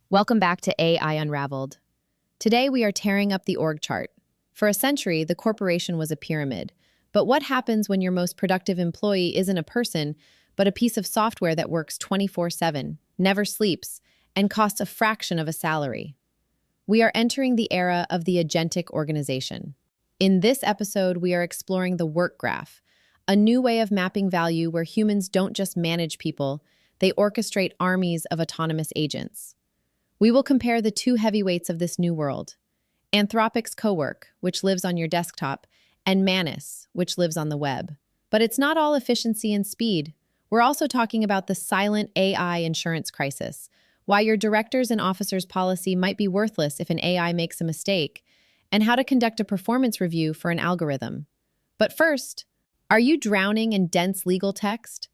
Welcome back to AI Unraveled. Today we are tearing up the org chart. For a century, the corporation was a pyramid. But what happens when your most productive employee isn't a person, but a piece of software that works 24/7, never sleeps, and costs a fraction of a salary? We are entering the era of the agentic organization. In this episode, we are exploring the work graph, a new way of mapping value where humans don't just manage people, they orchestrate armies of autonomous agents. We will compare the two heavyweights of this new world, Anthropic's Cowork, which lives on your desktop, and Manus, which lives on the web. But it's not all efficiency and speed. We're also talking about the silent AI insurance crisis, why your directors and officers' policy might be worthless if an AI makes a mistake, and how to conduct a performance review for an algorithm. But first, are you drowning in dense legal text?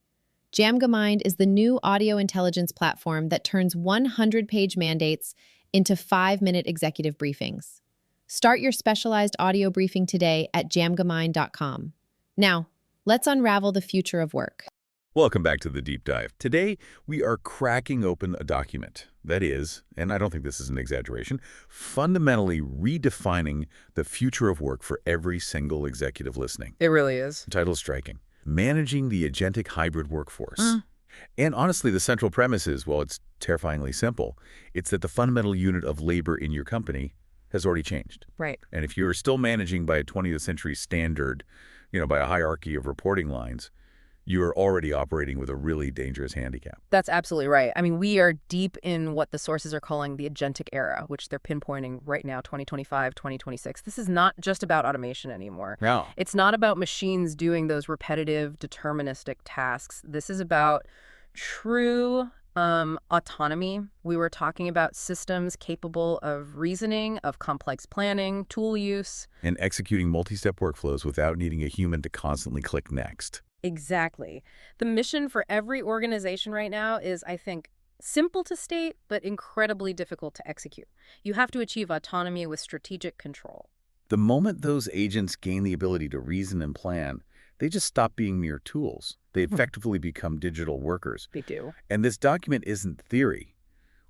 JamgaMind is the new audio intelligence platform that turns 100-page mandates into 5-minute executive briefings. Start your specialized audio briefing today at jamgamind.com. Now, let's unravel the future of work. Welcome back to the deep dive. Today, we are cracking open a document that is, and I don't think this is an exaggeration, fundamentally redefining the future of work for every single executive listening. It really is. The title is striking. Managing the Agentic Hybrid Workforce. And honestly, the central premise is, well, it's terrifyingly simple. It's that the fundamental unit of labor in your company has already changed. Right. And if you're still managing by a 20th century standard, by a hierarchy of reporting lines, you're already operating with a really dangerous handicap. That's absolutely right. I mean, we are deep in what the sources are calling the agentic era, which they're pinpointing right now, 2025, 2026. This is not just about automation anymore. No. It's not about machines doing those repetitive, deterministic tasks. This is about true autonomy. We were talking about systems capable of reasoning, of complex planning, tool use. And executing multi-step workflows without needing a human to constantly click next. Exactly. The mission for every organization right now is, I think, simple to state, but incredibly difficult to execute. You have to achieve autonomy with strategic control. The moment those agents gain the ability to reason and plan, they just stop being mere tools. They effectively become digital workers. They do. And this document isn't theory.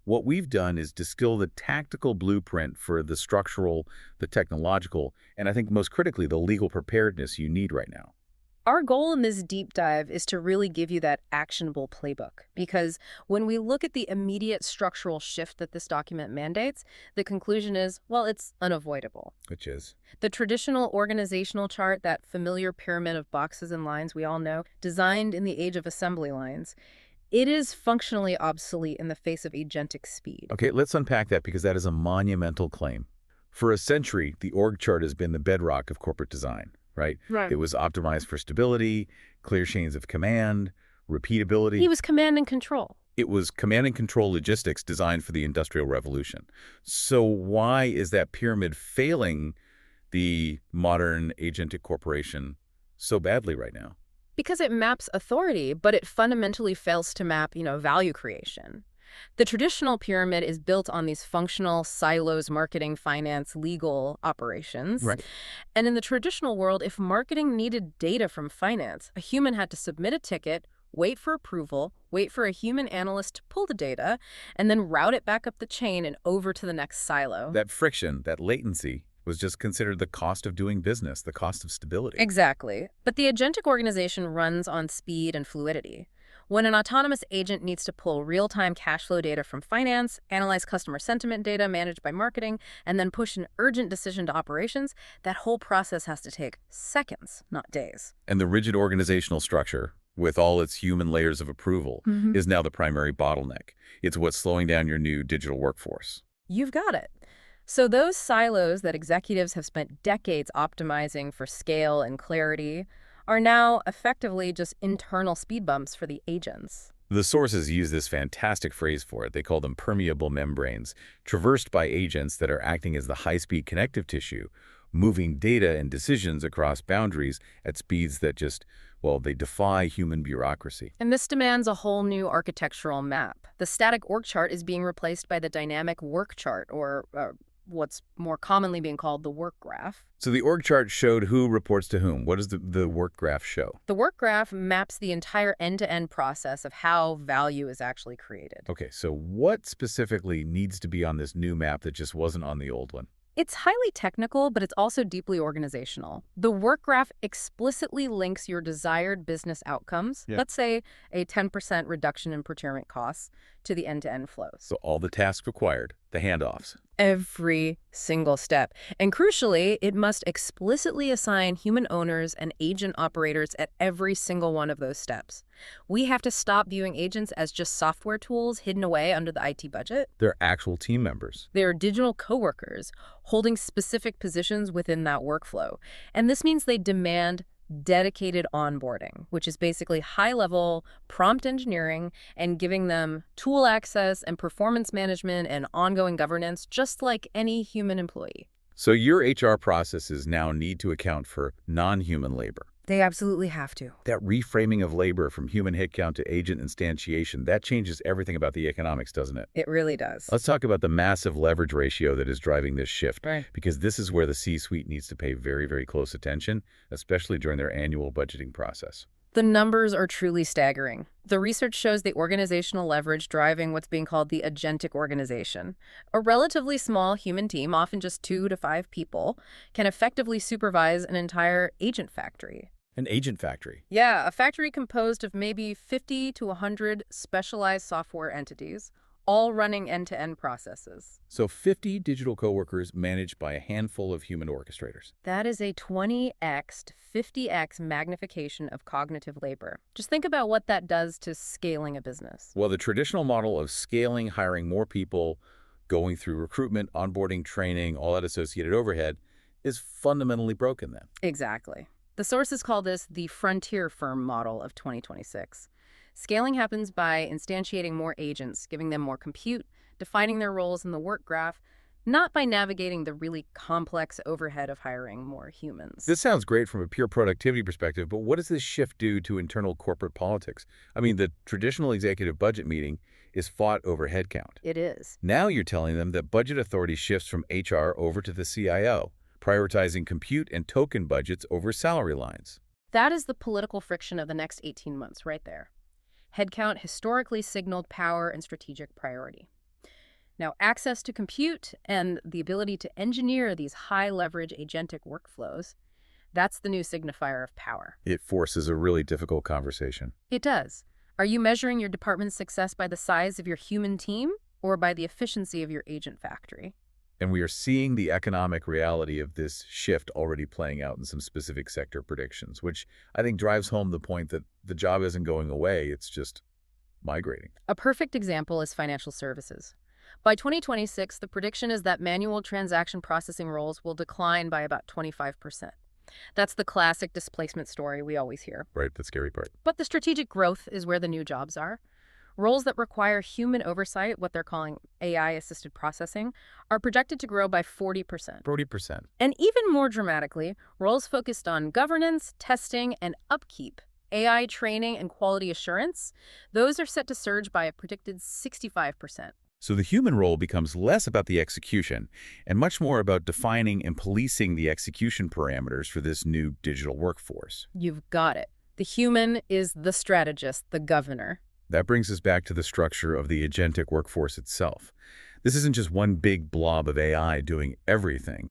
What we've done is distill the tactical blueprint for the structural, the technological, and I think most critically, the legal preparedness you need right now. Our goal in this deep dive is to really give you that actionable playbook, because when we look at the immediate structural shift that this document mandates, the conclusion is, well, it's unavoidable. Which is? The traditional organizational chart, that familiar pyramid of boxes and lines we all know, designed in the age of assembly lines, it is functionally obsolete in the face of agentic speed. Okay, let's unpack that because that is a monumental claim. For a century, the org chart has been the bedrock of corporate design. Right? It was optimized for stability, clear chains of command, repeatability. He was command and control. It was command and control logistics designed for the Industrial Revolution. So why is that pyramid failing the modern agentic corporation so badly right now? Because it maps authority, but it fundamentally fails to map, value creation. The traditional pyramid is built on these functional silos, marketing, finance, legal operations. Right. And in the traditional world, if marketing needed data from finance, a human had to submit a ticket, wait for approval, wait for a human analyst to pull the data, and then route it back up the chain and over to the next silo. That friction, that latency, was just considered the cost of doing business, the cost of stability. Exactly. But the agentic organization runs on speed and fluidity. When an autonomous agent needs to pull real-time cash flow data from finance, analyze customer sentiment data managed by marketing, and then push an urgent decision to operations, that whole process has to take seconds, not days. And the rigid organizational structure, with all its human layers of approval, is now the primary bottleneck. It's what's slowing down your new digital workforce. You've got it. So those silos that executives have spent decades optimizing for scale and clarity are now effectively just internal speed bumps for the agents. The sources use this fantastic phrase for it. They call them permeable membranes, traversed by agents that are acting as the high-speed connective tissue, moving data and decisions across boundaries at speeds that just, well, they defy human bureaucracy. And this demands a whole new architectural map. The static org chart is being replaced by the dynamic work chart, or what's more commonly being called the work graph. So the org chart showed who reports to whom. What does the work graph show? The work graph maps the entire end-to-end process of how value is actually created. Okay, so what specifically needs to be on this new map that just wasn't on the old one? It's highly technical, but it's also deeply organizational. The work graph explicitly links your desired business outcomes, let's say a 10% reduction in procurement costs, to the end-to-end flows. So all the tasks required, the handoffs. Every single step. And crucially, it must explicitly assign human owners and agent operators at every single one of those steps. We have to stop viewing agents as just software tools hidden away under the IT budget. They're actual team members. They're digital coworkers holding specific positions within that workflow. And this means they demand dedicated onboarding, which is basically high-level prompt engineering and giving them tool access and performance management and ongoing governance, just like any human employee. So your HR processes now need to account for non-human labor. They absolutely have to. That reframing of labor from human headcount to agent instantiation, that changes everything about the economics, doesn't it? It really does. Let's talk about the massive leverage ratio that is driving this shift, Right. because this is where the C-suite needs to pay very, very close attention, especially during their annual budgeting process. The numbers are truly staggering. The research shows the organizational leverage driving what's being called the agentic organization. A relatively small human team, often just 2 to 5 people, can effectively supervise an entire agent factory. An agent factory. Yeah, a factory composed of maybe 50 to 100 specialized software entities, all running end-to-end processes. So 50 digital coworkers managed by a handful of human orchestrators. That is a 20x to 50x magnification of cognitive labor. Just think about what that does to scaling a business. Well, the traditional model of scaling, hiring more people, going through recruitment, onboarding, training, all that associated overhead, is fundamentally broken then. Exactly. The sources call this the frontier firm model of 2026. Scaling happens by instantiating more agents, giving them more compute, defining their roles in the work graph, not by navigating the really complex overhead of hiring more humans. This sounds great from a pure productivity perspective, but what does this shift do to internal corporate politics? I mean, the traditional executive budget meeting is fought over headcount. It is. Now you're telling them that budget authority shifts from HR over to the CIO, prioritizing compute and token budgets over salary lines. That is the political friction of the next 18 months right there. Headcount historically signaled power and strategic priority. Now, access to compute and the ability to engineer these high-leverage agentic workflows, that's the new signifier of power. It forces a really difficult conversation. It does. Are you measuring your department's success by the size of your human team or by the efficiency of your agent factory? And we are seeing the economic reality of this shift already playing out in some specific sector predictions, which I think drives home the point that the job isn't going away, it's just migrating. A perfect example is financial services. By 2026, the prediction is that manual transaction processing roles will decline by about 25%. That's the classic displacement story we always hear. Right, the scary part. But the strategic growth is where the new jobs are. Roles that require human oversight, what they're calling AI-assisted processing, are projected to grow by 40%. 40%. And even more dramatically, roles focused on governance, testing, and upkeep, AI training and quality assurance, those are set to surge by a predicted 65%. So the human role becomes less about the execution and much more about defining and policing the execution parameters for this new digital workforce. You've got it. The human is the strategist, the governor. That brings us back to the structure of the agentic workforce itself. This isn't just one big blob of AI doing everything.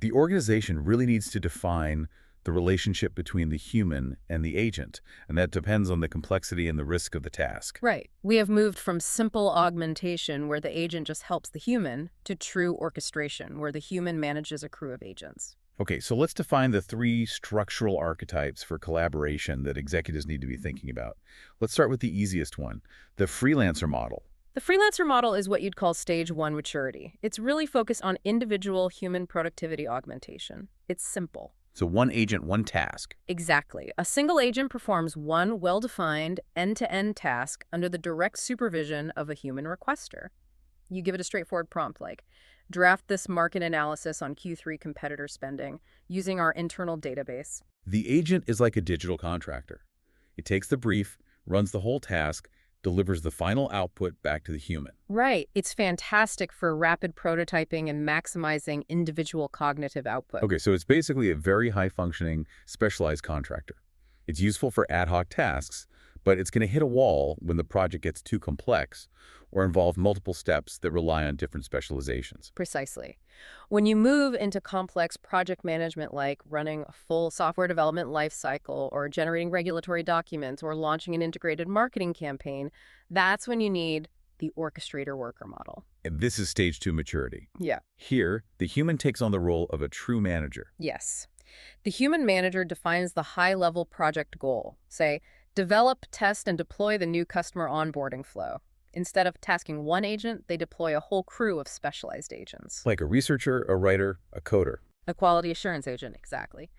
The organization really needs to define the relationship between the human and the agent, and that depends on the complexity and the risk of the task. Right. We have moved from simple augmentation, where the agent just helps the human, to true orchestration, where the human manages a crew of agents. Okay, so let's define the 3 structural archetypes for collaboration that executives need to be thinking about. Let's start with the easiest one, the freelancer model. The freelancer model is what you'd call stage 1 maturity. It's really focused on individual human productivity augmentation. It's simple. So one agent, one task. Exactly. A single agent performs one well-defined end-to-end task under the direct supervision of a human requester. You give it a straightforward prompt like, draft this market analysis on Q3 competitor spending using our internal database. The agent is like a digital contractor. It takes the brief, runs the whole task, delivers the final output back to the human. Right. It's fantastic for rapid prototyping and maximizing individual cognitive output. Okay, so it's basically a very high-functioning, specialized contractor. It's useful for ad hoc tasks, but it's going to hit a wall when the project gets too complex or involve multiple steps that rely on different specializations. Precisely. When you move into complex project management like running a full software development lifecycle or generating regulatory documents or launching an integrated marketing campaign, that's when you need the orchestrator worker model. And this is stage 2 maturity. Yeah. Here, the human takes on the role of a true manager. Yes. The human manager defines the high-level project goal. Say, develop, test, and deploy the new customer onboarding flow. Instead of tasking one agent, they deploy a whole crew of specialized agents. Like a researcher, a writer, a coder. A quality assurance agent, exactly.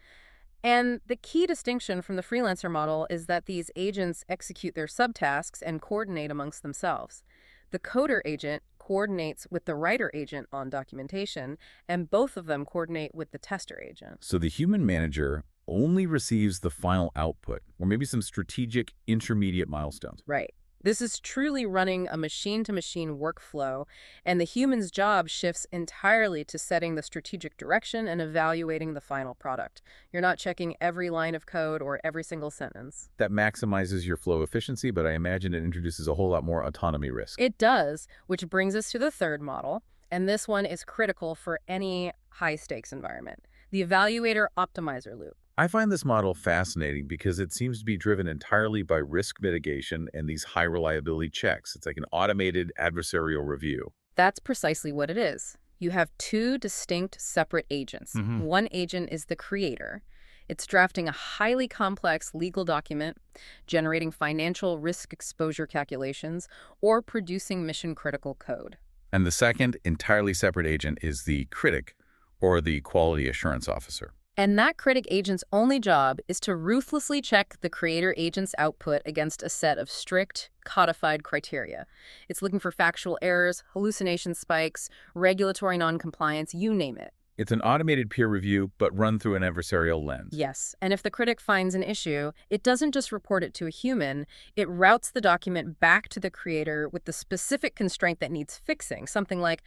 And the key distinction from the freelancer model is that these agents execute their subtasks and coordinate amongst themselves. The coder agent coordinates with the writer agent on documentation, and both of them coordinate with the tester agent. So the human manager only receives the final output, or maybe some strategic intermediate milestones. Right. This is truly running a machine-to-machine workflow, and the human's job shifts entirely to setting the strategic direction and evaluating the final product. You're not checking every line of code or every single sentence. That maximizes your flow efficiency, but I imagine it introduces a whole lot more autonomy risk. It does, which brings us to the third model, and this one is critical for any high-stakes environment, the evaluator optimizer loop. I find this model fascinating because it seems to be driven entirely by risk mitigation and these high reliability checks. It's like an automated adversarial review. That's precisely what it is. You have two distinct separate agents. One agent is the creator. It's drafting a highly complex legal document, generating financial risk exposure calculations, or producing mission-critical code. And the second, entirely separate agent is the critic, or the quality assurance officer. And that critic agent's only job is to ruthlessly check the creator agent's output against a set of strict, codified criteria. It's looking for factual errors, hallucination spikes, regulatory noncompliance, you name it. It's an automated peer review, but run through an adversarial lens. Yes, and if the critic finds an issue, it doesn't just report it to a human, it routes the document back to the creator with the specific constraint that needs fixing, something like,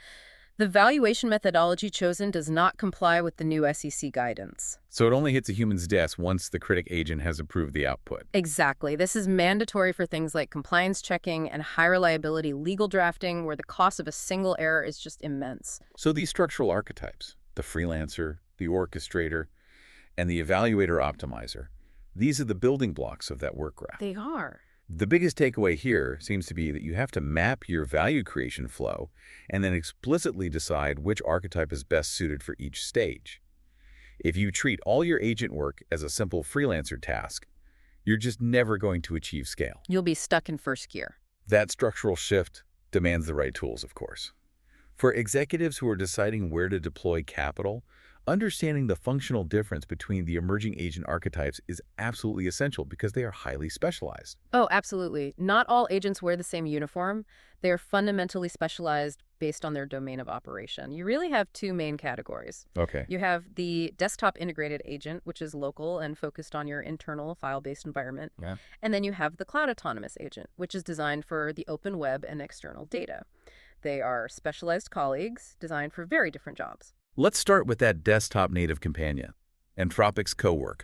the valuation methodology chosen does not comply with the new SEC guidance. So it only hits a human's desk once the critic agent has approved the output. Exactly. This is mandatory for things like compliance checking and high reliability legal drafting, where the cost of a single error is just immense. So these structural archetypes, the freelancer, the orchestrator, and the evaluator optimizer, these are the building blocks of that work graph. They are. The biggest takeaway here seems to be that you have to map your value creation flow and then explicitly decide which archetype is best suited for each stage. If you treat all your agent work as a simple freelancer task, you're just never going to achieve scale. You'll be stuck in first gear. That structural shift demands the right tools, of course. For executives who are deciding where to deploy capital, understanding the functional difference between the emerging agent archetypes is absolutely essential because they are highly specialized. Oh, absolutely. Not all agents wear the same uniform. They are fundamentally specialized based on their domain of operation. You really have two main categories. Okay. You have the desktop integrated agent, which is local and focused on your internal file-based environment. Yeah. And then you have the cloud autonomous agent, which is designed for the open web and external data. They are specialized colleagues designed for very different jobs. Let's start with that desktop native companion, Anthropic's Cowork.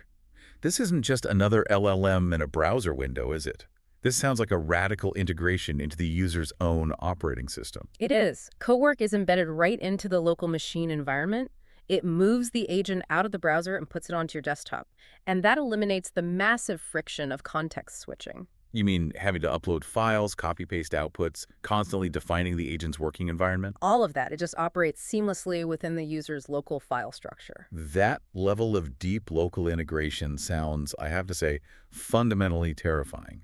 This isn't just another LLM in a browser window, is it? This sounds like a radical integration into the user's own operating system. It is. Cowork is embedded right into the local machine environment. It moves the agent out of the browser and puts it onto your desktop. And that eliminates the massive friction of context switching. You mean having to upload files, copy-paste outputs, constantly defining the agent's working environment? All of that. It just operates seamlessly within the user's local file structure. That level of deep local integration sounds, I have to say, fundamentally terrifying.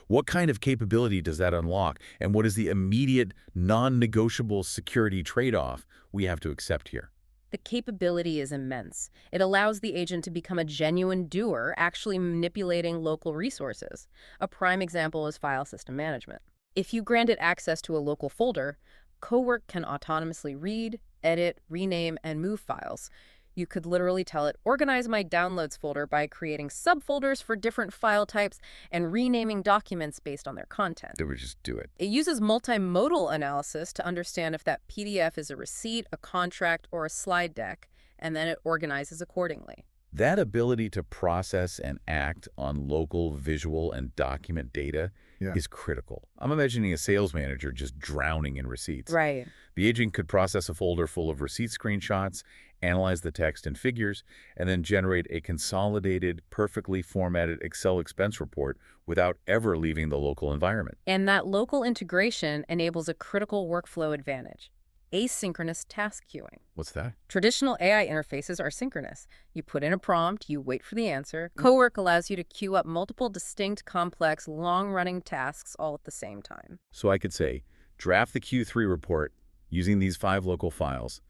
What kind of capability does that unlock, and what is the immediate, non-negotiable security trade-off we have to accept here? The capability is immense. It allows the agent to become a genuine doer, actually manipulating local resources. A prime example is file system management. If you grant it access to a local folder, Cowork can autonomously read, edit, rename, and move files. You could literally tell it, organize my downloads folder by creating subfolders for different file types and renaming documents based on their content. They would just do it. It uses multimodal analysis to understand if that PDF is a receipt, a contract, or a slide deck, and then it organizes accordingly. That ability to process and act on local, visual, and document data is critical. I'm imagining a sales manager just drowning in receipts. Right. The agent could process a folder full of receipt screenshots, analyze the text and figures, and then generate a consolidated, perfectly formatted Excel expense report without ever leaving the local environment. And that local integration enables a critical workflow advantage: asynchronous task queuing. What's that? Traditional AI interfaces are synchronous. You put in a prompt, you wait for the answer. Cowork allows you to queue up multiple distinct, complex, long-running tasks all at the same time. So I could say, draft the Q3 report using these 5 local files,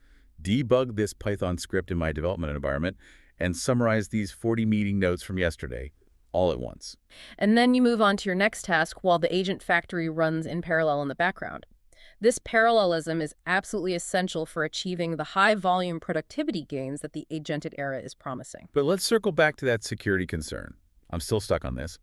debug this Python script in my development environment, and summarize these 40 meeting notes from yesterday all at once. And then you move on to your next task while the agent factory runs in parallel in the background. This parallelism is absolutely essential for achieving the high-volume productivity gains that the agentic era is promising. But let's circle back to that security concern. I'm still stuck on this.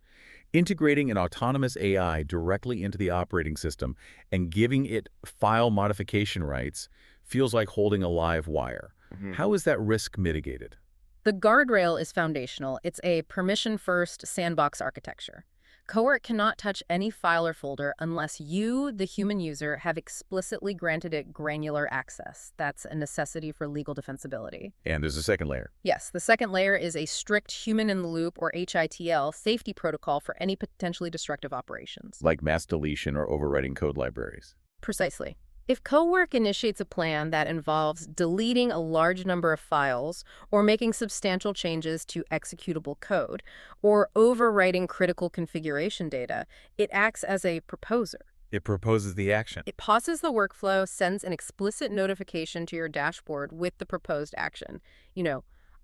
Integrating an autonomous AI directly into the operating system and giving it file modification rights feels like holding a live wire. How is that risk mitigated? The guardrail is foundational. It's a permission-first sandbox architecture. Cowork cannot touch any file or folder unless you, the human user, have explicitly granted it granular access. That's a necessity for legal defensibility. And there's a second layer. Yes, the second layer is a strict human-in-the-loop, or HITL, safety protocol for any potentially destructive operations. Like mass deletion or overwriting code libraries. Precisely. If Cowork initiates a plan that involves deleting a large number of files, or making substantial changes to executable code, or overwriting critical configuration data, it acts as a proposer. It proposes the action. It pauses the workflow, sends an explicit notification to your dashboard with the proposed action.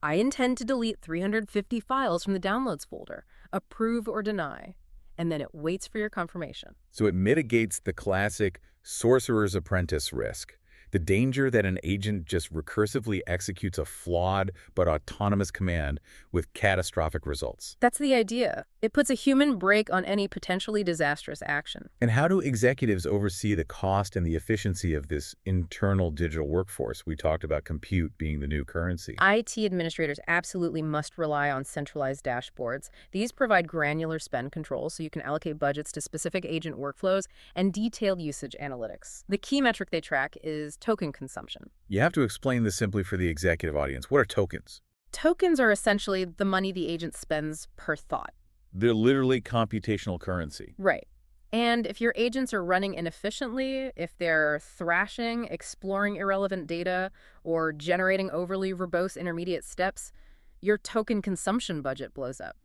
I intend to delete 350 files from the downloads folder. Approve or deny. And then it waits for your confirmation. So it mitigates the classic sorcerer's apprentice risk, the danger that an agent just recursively executes a flawed but autonomous command with catastrophic results. That's the idea. It puts a human brake on any potentially disastrous action. And how do executives oversee the cost and the efficiency of this internal digital workforce? We talked about compute being the new currency. IT administrators absolutely must rely on centralized dashboards. These provide granular spend control so you can allocate budgets to specific agent workflows and detailed usage analytics. The key metric they track is token consumption. You have to explain this simply for the executive audience. What are tokens? Tokens are essentially the money the agent spends per thought. They're literally computational currency. Right. And if your agents are running inefficiently, if they're thrashing, exploring irrelevant data, or generating overly verbose intermediate steps, your token consumption budget blows up.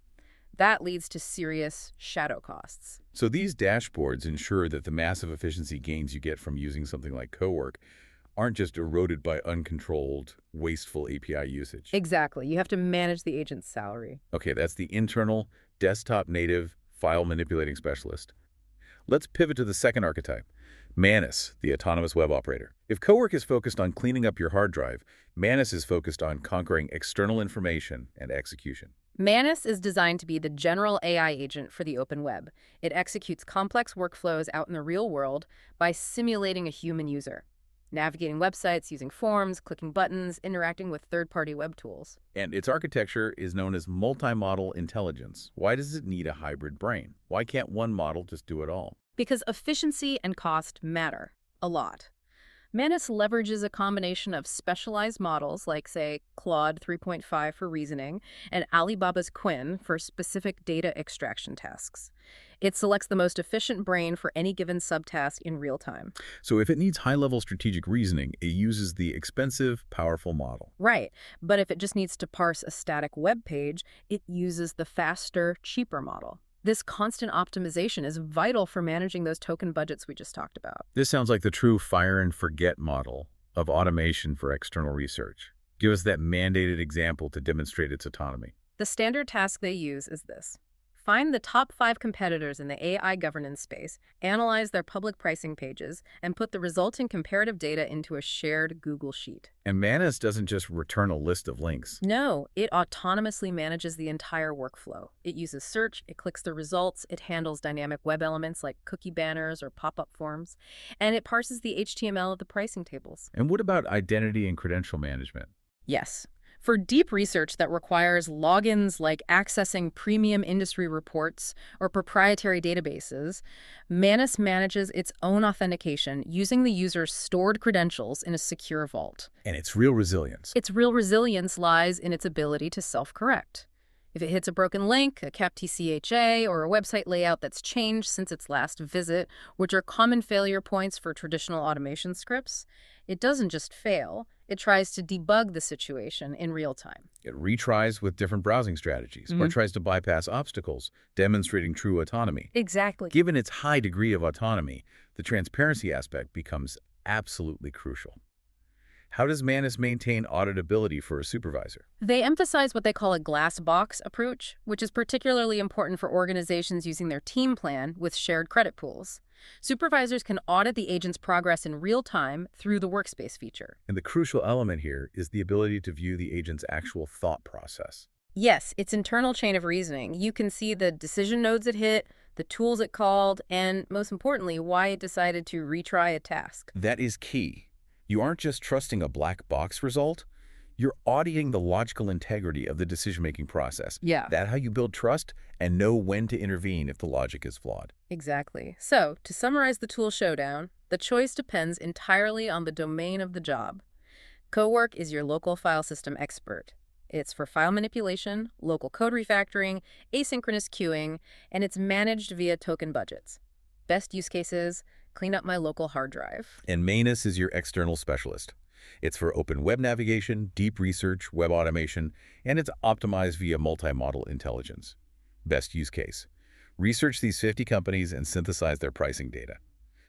That leads to serious shadow costs. So these dashboards ensure that the massive efficiency gains you get from using something like Cowork aren't just eroded by uncontrolled, wasteful API usage. Exactly. You have to manage the agent's salary. Okay, that's the internal, desktop-native, file manipulating specialist. Let's pivot to the second archetype, Manus, the autonomous web operator. If Cowork is focused on cleaning up your hard drive, Manus is focused on conquering external information and execution. Manus is designed to be the general AI agent for the open web. It executes complex workflows out in the real world by simulating a human user, navigating websites, using forms, clicking buttons, interacting with third-party web tools. And its architecture is known as multi-model intelligence. Why does it need a hybrid brain? Why can't one model just do it all? Because efficiency and cost matter a lot. Manus leverages a combination of specialized models like, say, Claude 3.5 for reasoning and Alibaba's Quinn for specific data extraction tasks. It selects the most efficient brain for any given subtask in real time. So if it needs high-level strategic reasoning, it uses the expensive, powerful model. Right, but if it just needs to parse a static web page, it uses the faster, cheaper model. This constant optimization is vital for managing those token budgets we just talked about. This sounds like the true fire and forget model of automation for external research. Give us that mandated example to demonstrate its autonomy. The standard task they use is this: Find the top 5 competitors in the AI governance space, analyze their public pricing pages, and put the resulting comparative data into a shared Google Sheet. And Manus doesn't just return a list of links. No, it autonomously manages the entire workflow. It uses search, it clicks the results, it handles dynamic web elements like cookie banners or pop-up forms, and it parses the HTML of the pricing tables. And what about identity and credential management? Yes. For deep research that requires logins like accessing premium industry reports or proprietary databases, Manus manages its own authentication using the user's stored credentials in a secure vault. And its real resilience. Its real resilience lies in its ability to self-correct. If it hits a broken link, a capped TCHA, or a website layout that's changed since its last visit, which are common failure points for traditional automation scripts, it doesn't just fail, it tries to debug the situation in real time. It retries with different browsing strategies or tries to bypass obstacles, demonstrating true autonomy. Exactly. Given its high degree of autonomy, the transparency aspect becomes absolutely crucial. How does Manus maintain auditability for a supervisor? They emphasize what they call a glass box approach, which is particularly important for organizations using their team plan with shared credit pools. Supervisors can audit the agent's progress in real time through the workspace feature. And the crucial element here is the ability to view the agent's actual thought process. Yes, its internal chain of reasoning. You can see the decision nodes it hit, the tools it called, and most importantly, why it decided to retry a task. That is key. You aren't just trusting a black box result, you're auditing the logical integrity of the decision-making process. Yeah. That's how you build trust and know when to intervene if the logic is flawed. Exactly. So, to summarize the tool showdown, the choice depends entirely on the domain of the job. Cowork is your local file system expert. It's for file manipulation, local code refactoring, asynchronous queuing, and it's managed via token budgets. Best use cases: clean up my local hard drive. And Manus is your external specialist. It's for open web navigation, deep research, web automation, and it's optimized via multi-model intelligence. Best use case: research these 50 companies and synthesize their pricing data.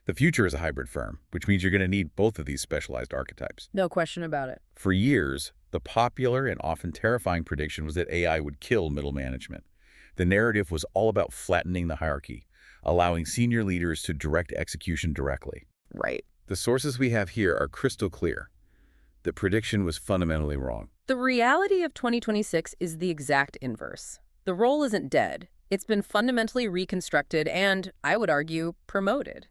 The future is a hybrid firm, which means you're going to need both of these specialized archetypes. No question about it. For years, the popular and often terrifying prediction was that AI would kill middle management. The narrative was all about flattening the hierarchy, allowing senior leaders to direct execution directly. Right. The sources we have here are crystal clear. The prediction was fundamentally wrong. The reality of 2026 is the exact inverse. The role isn't dead. It's been fundamentally reconstructed and, I would argue, promoted.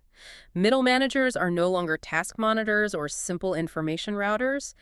Middle managers are no longer task monitors or simple information routers.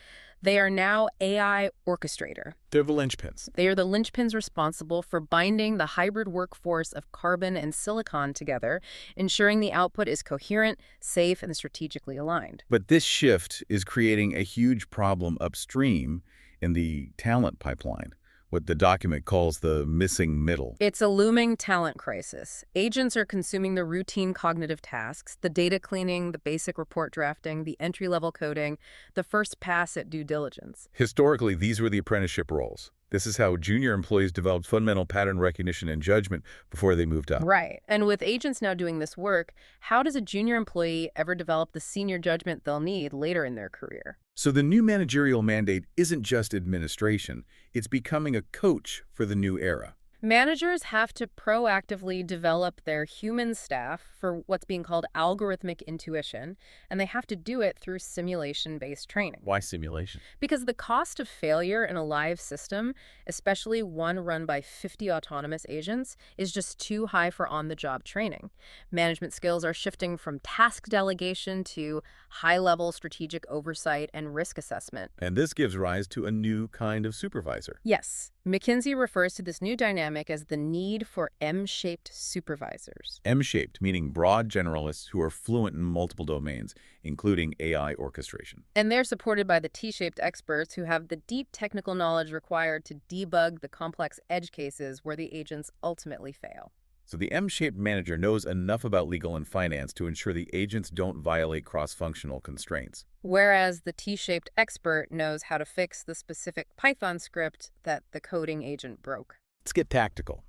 They are now AI Orchestrator. They're the linchpins. They are the linchpins responsible for binding the hybrid workforce of carbon and silicon together, ensuring the output is coherent, safe, and strategically aligned. But this shift is creating a huge problem upstream in the talent pipeline, what the document calls the missing middle. It's a looming talent crisis. Agents are consuming the routine cognitive tasks, the data cleaning, the basic report drafting, the entry-level coding, the first pass at due diligence. Historically, these were the apprenticeship roles. This is how junior employees developed fundamental pattern recognition and judgment before they moved up. Right. And with agents now doing this work, how does a junior employee ever develop the senior judgment they'll need later in their career? So the new managerial mandate isn't just administration, it's becoming a coach for the new era. Managers have to proactively develop their human staff for what's being called algorithmic intuition, and they have to do it through simulation-based training. Why simulation? Because the cost of failure in a live system, especially one run by 50 autonomous agents, is just too high for on-the-job training. Management skills are shifting from task delegation to high-level strategic oversight and risk assessment. And this gives rise to a new kind of supervisor. Yes. McKinsey refers to this new dynamic as the need for M-shaped supervisors. M-shaped, meaning broad generalists who are fluent in multiple domains, including AI orchestration. And they're supported by the T-shaped experts who have the deep technical knowledge required to debug the complex edge cases where the agents ultimately fail. So the M-shaped manager knows enough about legal and finance to ensure the agents don't violate cross-functional constraints. Whereas the T-shaped expert knows how to fix the specific Python script that the coding agent broke. Let's get tactical.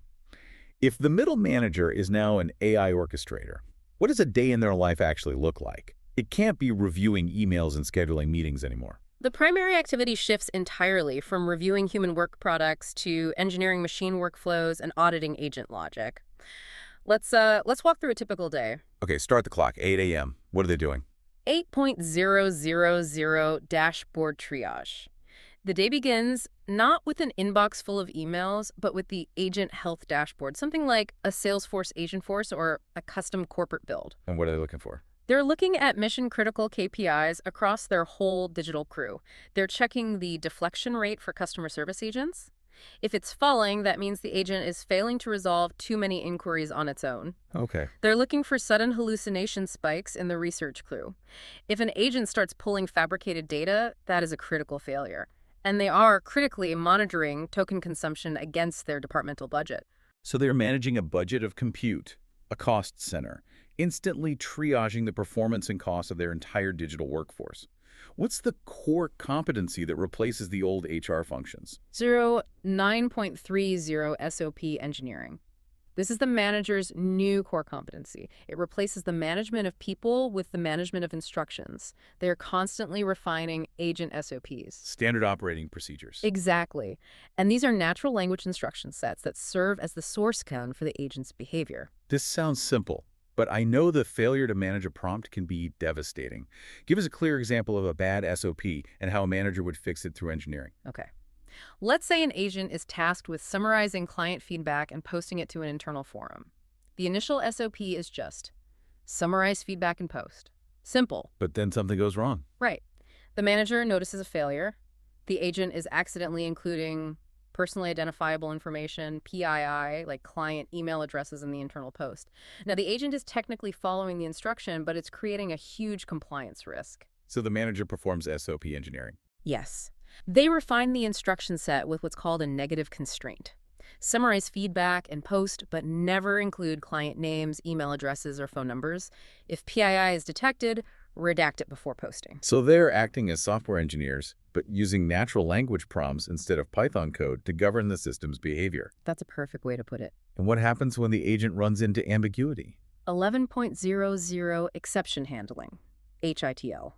If the middle manager is now an AI orchestrator, what does a day in their life actually look like? It can't be reviewing emails and scheduling meetings anymore. The primary activity shifts entirely from reviewing human work products to engineering machine workflows and auditing agent logic. Let's walk through a typical day. Okay, start the clock, 8 a.m. What are they doing? 8.000 dashboard triage. The day begins not with an inbox full of emails, but with the agent health dashboard, something like a Salesforce agent force or a custom corporate build. And what are they looking for? They're looking at mission-critical KPIs across their whole digital crew. They're checking the deflection rate for customer service agents. If it's falling, that means the agent is failing to resolve too many inquiries on its own. Okay. They're looking for sudden hallucination spikes in the research crew. If an agent starts pulling fabricated data, that is a critical failure. And they are critically monitoring token consumption against their departmental budget. So they're managing a budget of compute, a cost center, instantly triaging the performance and cost of their entire digital workforce. What's the core competency that replaces the old HR functions? 9.30 SOP engineering. This is the manager's new core competency. It replaces the management of people with the management of instructions. They are constantly refining agent SOPs. Standard operating procedures. Exactly. And these are natural language instruction sets that serve as the source code for the agent's behavior. This sounds simple, but I know the failure to manage a prompt can be devastating. Give us a clear example of a bad SOP and how a manager would fix it through engineering. Okay. Let's say an agent is tasked with summarizing client feedback and posting it to an internal forum. The initial SOP is just summarize feedback and post. Simple. But then something goes wrong. Right. The manager notices a failure. The agent is accidentally including personally identifiable information, PII, like client email addresses in the internal post. Now, the agent is technically following the instruction, but it's creating a huge compliance risk. So the manager performs SOP engineering. Yes. They refine the instruction set with what's called a negative constraint. Summarize feedback and post, but never include client names, email addresses, or phone numbers. If PII is detected, redact it before posting. So they're acting as software engineers, but using natural language prompts instead of Python code to govern the system's behavior. That's a perfect way to put it. And what happens when the agent runs into ambiguity? 11.00 exception handling, HITL.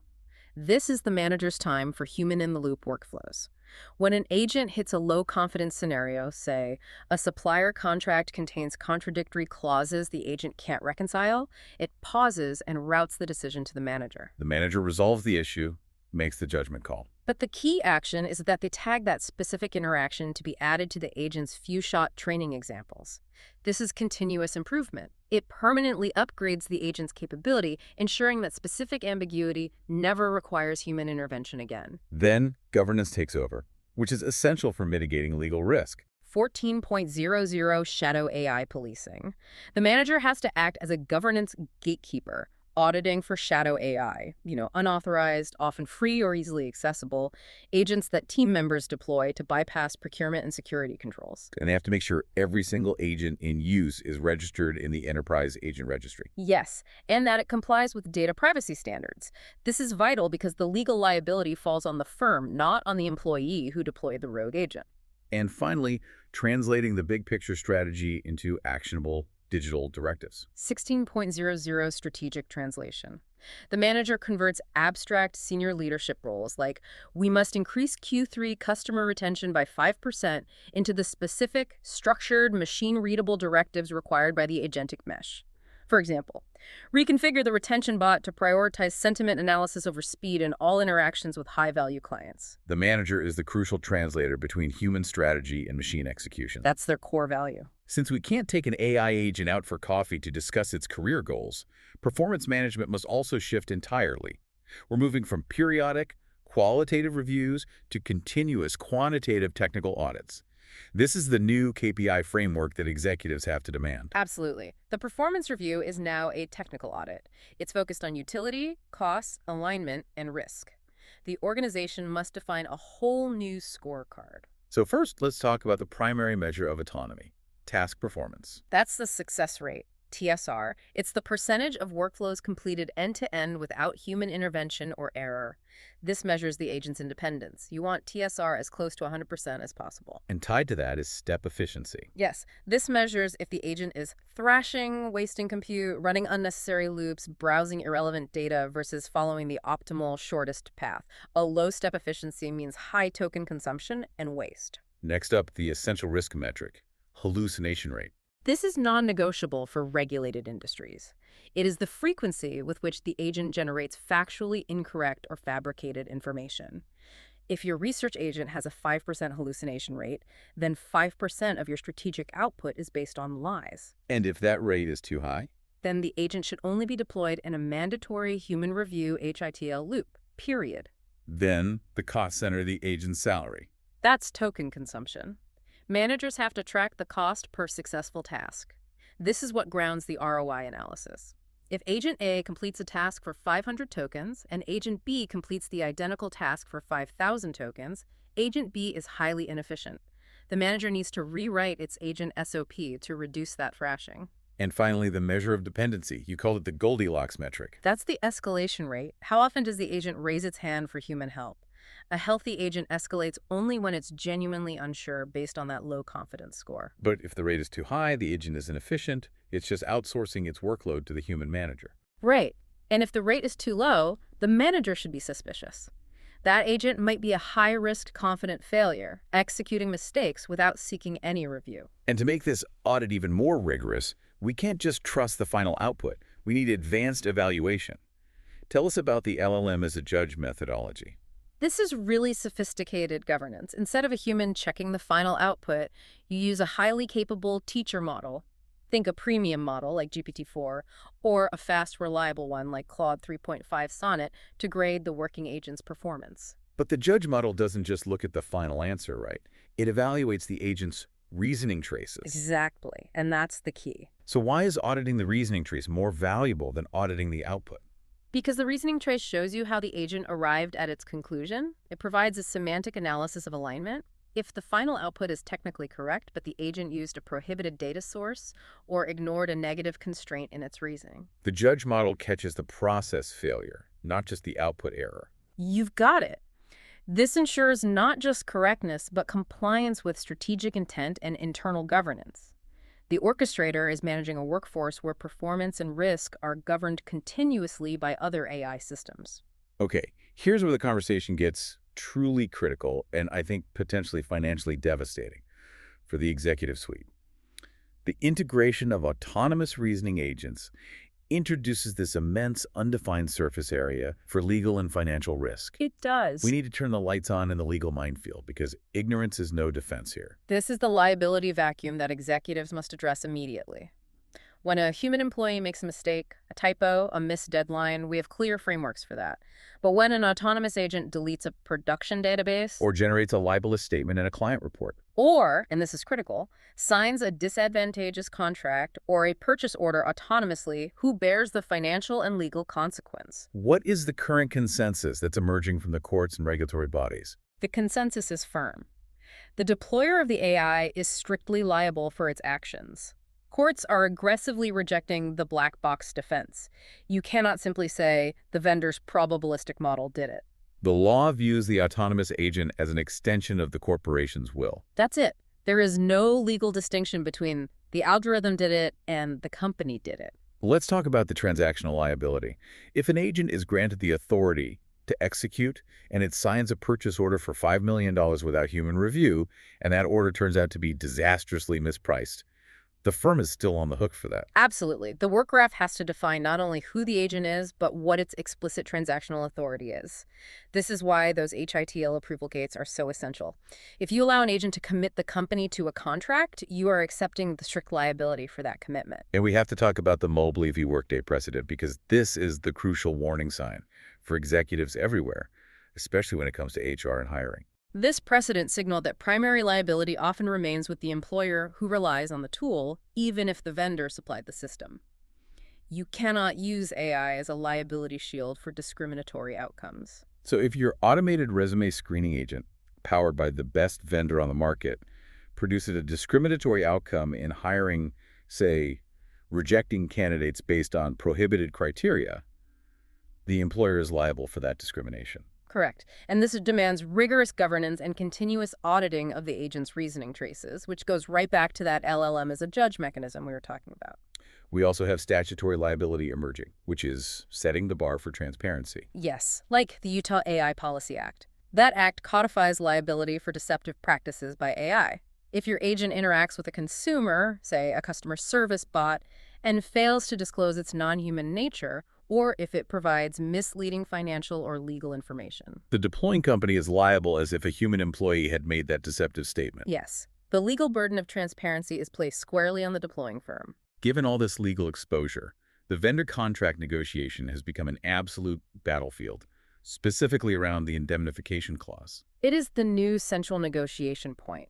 This is the manager's time for human-in-the-loop workflows. When an agent hits a low-confidence scenario, say, a supplier contract contains contradictory clauses the agent can't reconcile, it pauses and routes the decision to the manager. The manager resolves the issue, makes the judgment call. But the key action is that they tag that specific interaction to be added to the agent's few-shot training examples. This is continuous improvement. It permanently upgrades the agent's capability, ensuring that specific ambiguity never requires human intervention again. Then governance takes over, which is essential for mitigating legal risk. 14.00 shadow AI policing. The manager has to act as a governance gatekeeper, auditing for shadow AI, unauthorized, often free or easily accessible, agents that team members deploy to bypass procurement and security controls. And they have to make sure every single agent in use is registered in the enterprise agent registry. Yes, and that it complies with data privacy standards. This is vital because the legal liability falls on the firm, not on the employee who deployed the rogue agent. And finally, translating the big picture strategy into actionable digital directives. 16.00 strategic translation. The manager converts abstract senior leadership roles like, we must increase Q3 customer retention by 5% into the specific, structured, machine-readable directives required by the Agentic Mesh. For example, reconfigure the retention bot to prioritize sentiment analysis over speed in all interactions with high-value clients. The manager is the crucial translator between human strategy and machine execution. That's their core value. Since we can't take an AI agent out for coffee to discuss its career goals, performance management must also shift entirely. We're moving from periodic, qualitative reviews to continuous quantitative technical audits. This is the new KPI framework that executives have to demand. Absolutely. The performance review is now a technical audit. It's focused on utility, costs, alignment, and risk. The organization must define a whole new scorecard. So first, let's talk about the primary measure of autonomy, task performance. That's the success rate. TSR. It's the percentage of workflows completed end-to-end without human intervention or error. This measures the agent's independence. You want TSR as close to 100% as possible. And tied to that is step efficiency. Yes, this measures if the agent is thrashing, wasting compute, running unnecessary loops, browsing irrelevant data versus following the optimal, shortest path. A low step efficiency means high token consumption and waste. Next up, the essential risk metric, hallucination rate. This is non-negotiable for regulated industries. It is the frequency with which the agent generates factually incorrect or fabricated information. If your research agent has a 5% hallucination rate, then 5% of your strategic output is based on lies. And if that rate is too high? Then the agent should only be deployed in a mandatory human review HITL loop, period. Then the cost center of the agent's salary. That's token consumption. Managers have to track the cost per successful task. This is what grounds the ROI analysis. If Agent A completes a task for 500 tokens and Agent B completes the identical task for 5,000 tokens, Agent B is highly inefficient. The manager needs to rewrite its agent SOP to reduce that thrashing. And finally, the measure of dependency. You called it the Goldilocks metric. That's the escalation rate. How often does the agent raise its hand for human help? A healthy agent escalates only when it's genuinely unsure based on that low confidence score. But if the rate is too high, the agent is inefficient. It's just outsourcing its workload to the human manager. Right. And if the rate is too low, the manager should be suspicious. That agent might be a high-risk confident failure, executing mistakes without seeking any review. And to make this audit even more rigorous, we can't just trust the final output. We need advanced evaluation. Tell us about the LLM as a judge methodology. This is really sophisticated governance. Instead of a human checking the final output, you use a highly capable teacher model. Think a premium model like GPT-4, or a fast, reliable one like Claude 3.5 Sonnet to grade the working agent's performance. But the judge model doesn't just look at the final answer, right? It evaluates the agent's reasoning traces. Exactly, and that's the key. So why is auditing the reasoning trace more valuable than auditing the output? Because the reasoning trace shows you how the agent arrived at its conclusion. It provides a semantic analysis of alignment. If the final output is technically correct, but the agent used a prohibited data source or ignored a negative constraint in its reasoning. The judge model catches the process failure, not just the output error. You've got it. This ensures not just correctness, but compliance with strategic intent and internal governance. The orchestrator is managing a workforce where performance and risk are governed continuously by other AI systems. Okay, here's where the conversation gets truly critical and I think potentially financially devastating for the executive suite. The integration of autonomous reasoning agents introduces this immense undefined surface area for legal and financial risk. It does. We need to turn the lights on in the legal minefield because ignorance is no defense here. This is the liability vacuum that executives must address immediately. When a human employee makes a mistake, a typo, a missed deadline, we have clear frameworks for that. But when an autonomous agent deletes a production database, Or generates a libelous statement in a client report. or, and this is critical, signs a disadvantageous contract or a purchase order autonomously, who bears the financial and legal consequence? What is the current consensus that's emerging from the courts and regulatory bodies? The consensus is firm. The deployer of the AI is strictly liable for its actions. Courts are aggressively rejecting the black box defense. You cannot simply say the vendor's probabilistic model did it. The law views the autonomous agent as an extension of the corporation's will. That's it. There is no legal distinction between the algorithm did it and the company did it. Let's talk about the transactional liability. If an agent is granted the authority to execute and it signs a purchase order for $5 million without human review, and that order turns out to be disastrously mispriced, the firm is still on the hook for that. Absolutely. The work graph has to define not only who the agent is, but what its explicit transactional authority is. This is why those HITL approval gates are so essential. If you allow an agent to commit the company to a contract, you are accepting the strict liability for that commitment. And we have to talk about the Mobley v. Workday precedent because this is the crucial warning sign for executives everywhere, especially when it comes to HR and hiring. This precedent signaled that primary liability often remains with the employer who relies on the tool, even if the vendor supplied the system. You cannot use AI as a liability shield for discriminatory outcomes. So if your automated resume screening agent, powered by the best vendor on the market, produces a discriminatory outcome in hiring, say, rejecting candidates based on prohibited criteria, the employer is liable for that discrimination. Correct. And this demands rigorous governance and continuous auditing of the agent's reasoning traces, which goes right back to that LLM as a judge mechanism we were talking about. We also have statutory liability emerging, which is setting the bar for transparency. Yes, like the Utah AI Policy Act. That act codifies liability for deceptive practices by AI. If your agent interacts with a consumer, say a customer service bot, and fails to disclose its non-human nature, or if it provides misleading financial or legal information. The deploying company is liable as if a human employee had made that deceptive statement. Yes, the legal burden of transparency is placed squarely on the deploying firm. Given all this legal exposure, the vendor contract negotiation has become an absolute battlefield, specifically around the indemnification clause. It is the new central negotiation point.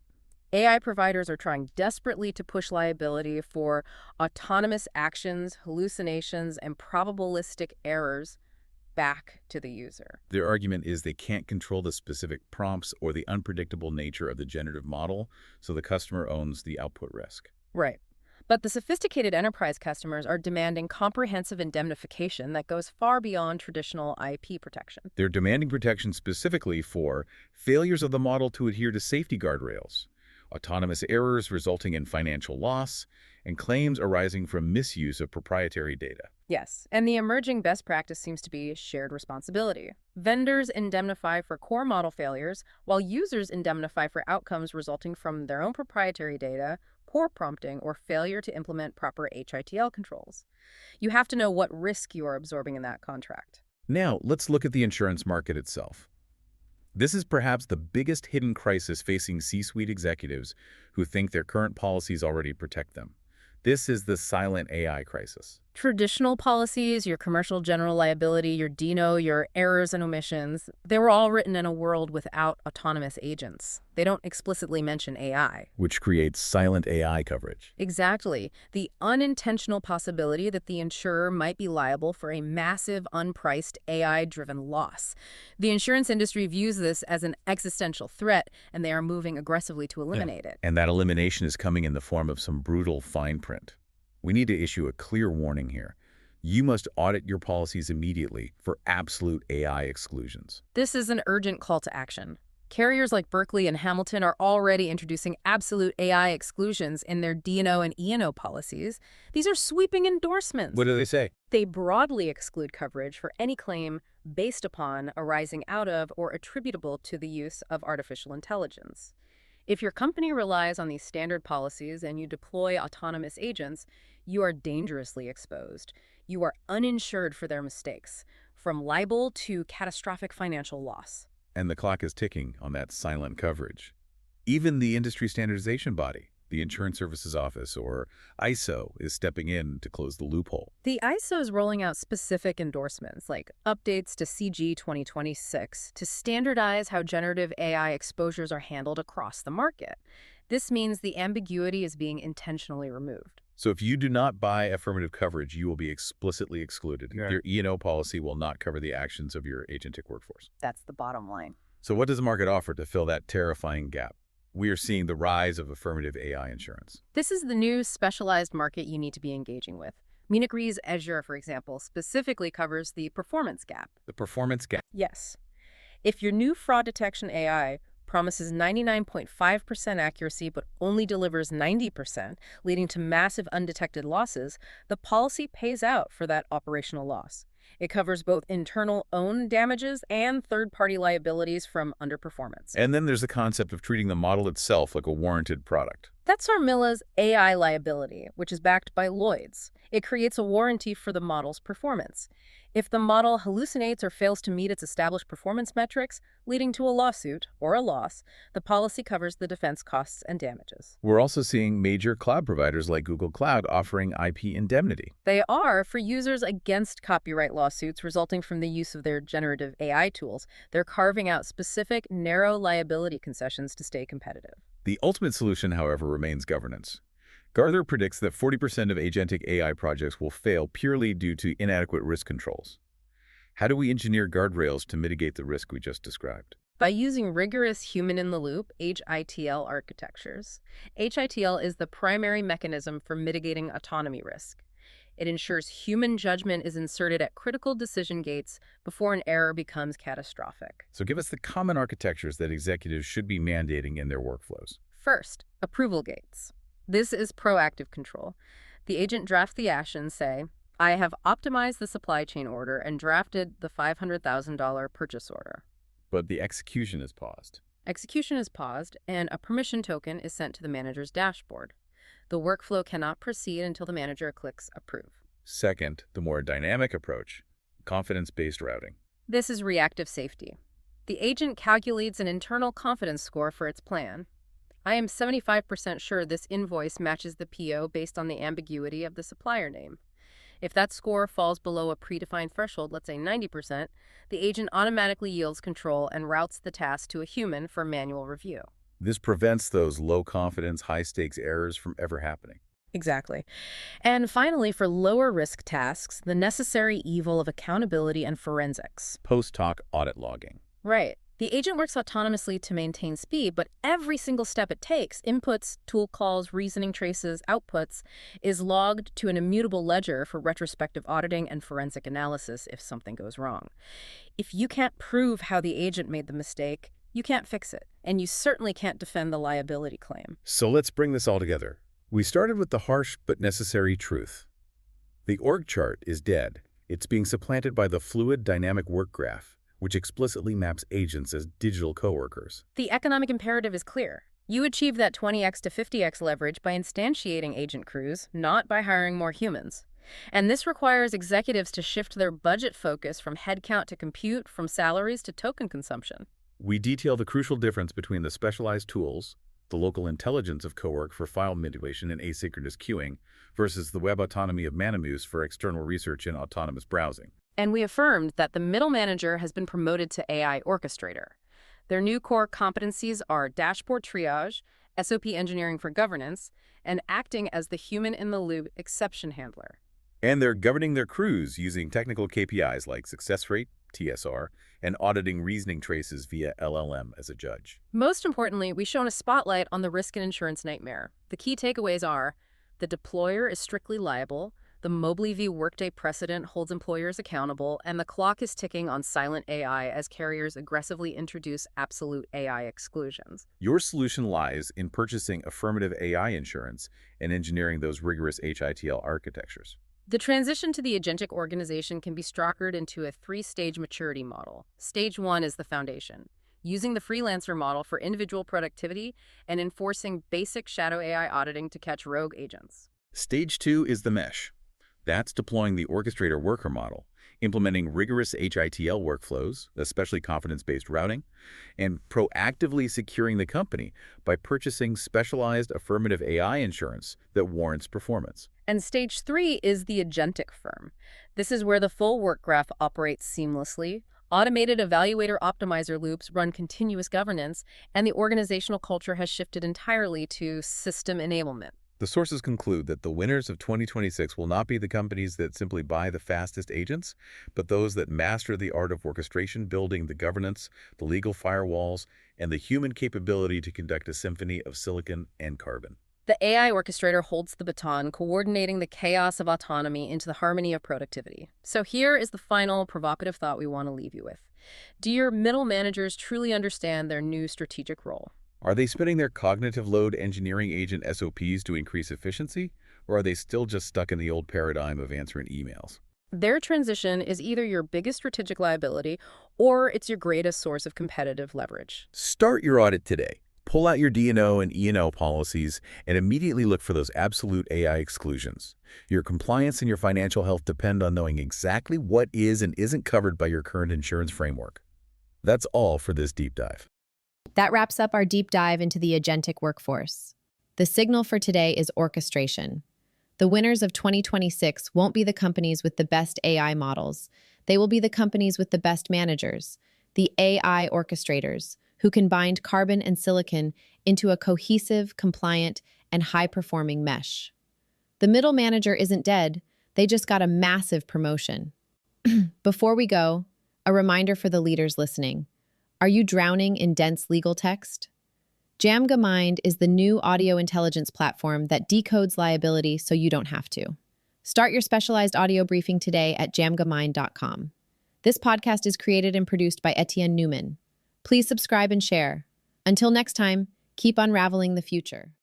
AI providers are trying desperately to push liability for autonomous actions, hallucinations, and probabilistic errors back to the user. Their argument is they can't control the specific prompts or the unpredictable nature of the generative model, so the customer owns the output risk. Right. But the sophisticated enterprise customers are demanding comprehensive indemnification that goes far beyond traditional IP protection. They're demanding protection specifically for failures of the model to adhere to safety guardrails, autonomous errors resulting in financial loss, and claims arising from misuse of proprietary data. Yes, and the emerging best practice seems to be shared responsibility. Vendors indemnify for core model failures, while users indemnify for outcomes resulting from their own proprietary data, poor prompting, or failure to implement proper HITL controls. You have to know what risk you are absorbing in that contract. Now, let's look at the insurance market itself. This is perhaps the biggest hidden crisis facing C-suite executives who think their current policies already protect them. This is the silent AI crisis. Traditional policies, your commercial general liability, your D&O, your errors and omissions, they were all written in a world without autonomous agents. They don't explicitly mention AI. Which creates silent AI coverage. Exactly. The unintentional possibility that the insurer might be liable for a massive, unpriced, AI-driven loss. The insurance industry views this as an existential threat, and they are moving aggressively to eliminate it. And that elimination is coming in the form of some brutal fine print. We need to issue a clear warning here. You must audit your policies immediately for absolute AI exclusions. This is an urgent call to action. Carriers like Berkeley and Hamilton are already introducing absolute AI exclusions in their D&O and E&O policies. These are sweeping endorsements. What do they say? They broadly exclude coverage for any claim based upon, arising out of, or attributable to the use of artificial intelligence. If your company relies on these standard policies and you deploy autonomous agents, you are dangerously exposed. You are uninsured for their mistakes, from libel to catastrophic financial loss. And the clock is ticking on that silent coverage. Even the industry standardization body, the Insurance Services Office, or ISO, is stepping in to close the loophole. The ISO is rolling out specific endorsements, like updates to CG 2026, to standardize how generative AI exposures are handled across the market. This means the ambiguity is being intentionally removed. So if you do not buy affirmative coverage, you will be explicitly excluded. Yeah. Your E&O policy will not cover the actions of your agentic workforce. That's the bottom line. So what does the market offer to fill that terrifying gap? We are seeing the rise of affirmative AI insurance. This is the new specialized market you need to be engaging with. Munich Re's Azure, for example, specifically covers the performance gap. The performance gap. Yes. If your new fraud detection AI promises 99.5% accuracy but only delivers 90%, leading to massive undetected losses, the policy pays out for that operational loss. It covers both internal owned damages and third-party liabilities from underperformance. And then there's the concept of treating the model itself like a warranted product. That's Armilla's AI liability, which is backed by Lloyd's. It creates a warranty for the model's performance. If the model hallucinates or fails to meet its established performance metrics, leading to a lawsuit or a loss, the policy covers the defense costs and damages. We're also seeing major cloud providers like Google Cloud offering IP indemnity. They are for users against copyright lawsuits resulting from the use of their generative AI tools. They're carving out specific, narrow liability concessions to stay competitive. The ultimate solution, however, remains governance. Gartner predicts that 40% of agentic AI projects will fail purely due to inadequate risk controls. How do we engineer guardrails to mitigate the risk we just described? By using rigorous human-in-the-loop HITL architectures. HITL is the primary mechanism for mitigating autonomy risk. It ensures human judgment is inserted at critical decision gates before an error becomes catastrophic. So give us the common architectures that executives should be mandating in their workflows. First, approval gates. This is proactive control. The agent drafts the action, say, I have optimized the supply chain order and drafted the $500,000 purchase order. But the execution is paused. Execution is paused, and a permission token is sent to the manager's dashboard. The workflow cannot proceed until the manager clicks approve. Second, the more dynamic approach, confidence-based routing. This is reactive safety. The agent calculates an internal confidence score for its plan. I am 75% sure this invoice matches the PO based on the ambiguity of the supplier name. If that score falls below a predefined threshold, let's say 90%, the agent automatically yields control and routes the task to a human for manual review. This prevents those low-confidence, high-stakes errors from ever happening. Exactly. And finally, for lower-risk tasks, the necessary evil of accountability and forensics. Post-hoc audit logging. Right. The agent works autonomously to maintain speed, but every single step it takes, inputs, tool calls, reasoning traces, outputs, is logged to an immutable ledger for retrospective auditing and forensic analysis if something goes wrong. If you can't prove how the agent made the mistake, you can't fix it, and you certainly can't defend the liability claim. So let's bring this all together. We started with the harsh but necessary truth. The org chart is dead. It's being supplanted by the fluid dynamic work graph, which explicitly maps agents as digital coworkers. The economic imperative is clear. You achieve that 20x to 50x leverage by instantiating agent crews, not by hiring more humans. And this requires executives to shift their budget focus from headcount to compute, from salaries to token consumption. We detail the crucial difference between the specialized tools, the local intelligence of Cowork for file manipulation and asynchronous queuing, versus the web autonomy of Manus for external research and autonomous browsing. And we affirmed that the middle manager has been promoted to AI Orchestrator. Their new core competencies are dashboard triage, SOP engineering for governance, and acting as the human-in-the-loop exception handler. And they're governing their crews using technical KPIs like success rate, TSR, and auditing reasoning traces via LLM as a judge. Most importantly, we shone a spotlight on the risk and insurance nightmare. The key takeaways are the deployer is strictly liable, the Mobley v. Workday precedent holds employers accountable, and the clock is ticking on silent AI as carriers aggressively introduce absolute AI exclusions. Your solution lies in purchasing affirmative AI insurance and engineering those rigorous HITL architectures. The transition to the agentic organization can be structured into a three-stage maturity model. Stage 1 is the foundation, using the freelancer model for individual productivity and enforcing basic shadow AI auditing to catch rogue agents. Stage 2 is the mesh. That's deploying the orchestrator worker model, implementing rigorous HITL workflows, especially confidence-based routing, and proactively securing the company by purchasing specialized affirmative AI insurance that warrants performance. And stage 3 is the agentic firm. This is where the full work graph operates seamlessly, automated evaluator optimizer loops run continuous governance, and the organizational culture has shifted entirely to system enablement. The sources conclude that the winners of 2026 will not be the companies that simply buy the fastest agents, but those that master the art of orchestration, building the governance, the legal firewalls, and the human capability to conduct a symphony of silicon and carbon. The AI orchestrator holds the baton, coordinating the chaos of autonomy into the harmony of productivity. So here is the final provocative thought we want to leave you with. Do your middle managers truly understand their new strategic role? Are they spending their cognitive load engineering agent SOPs to increase efficiency, or are they still just stuck in the old paradigm of answering emails? Their transition is either your biggest strategic liability or it's your greatest source of competitive leverage. Start your audit today. Pull out your D&O and E&O policies and immediately look for those absolute AI exclusions. Your compliance and your financial health depend on knowing exactly what is and isn't covered by your current insurance framework. That's all for this deep dive. That wraps up our deep dive into the agentic workforce. The signal for today is orchestration. The winners of 2026 won't be the companies with the best AI models. They will be the companies with the best managers, the AI orchestrators, who can bind carbon and silicon into a cohesive, compliant, and high-performing mesh. The middle manager isn't dead. They just got a massive promotion. Before we go, a reminder for the leaders listening. Are you drowning in dense legal text? Jamga Mind is the new audio intelligence platform that decodes liability so you don't have to. Start your specialized audio briefing today at jamgamind.com. This podcast is created and produced by Etienne Newman. Please subscribe and share. Until next time, keep unraveling the future.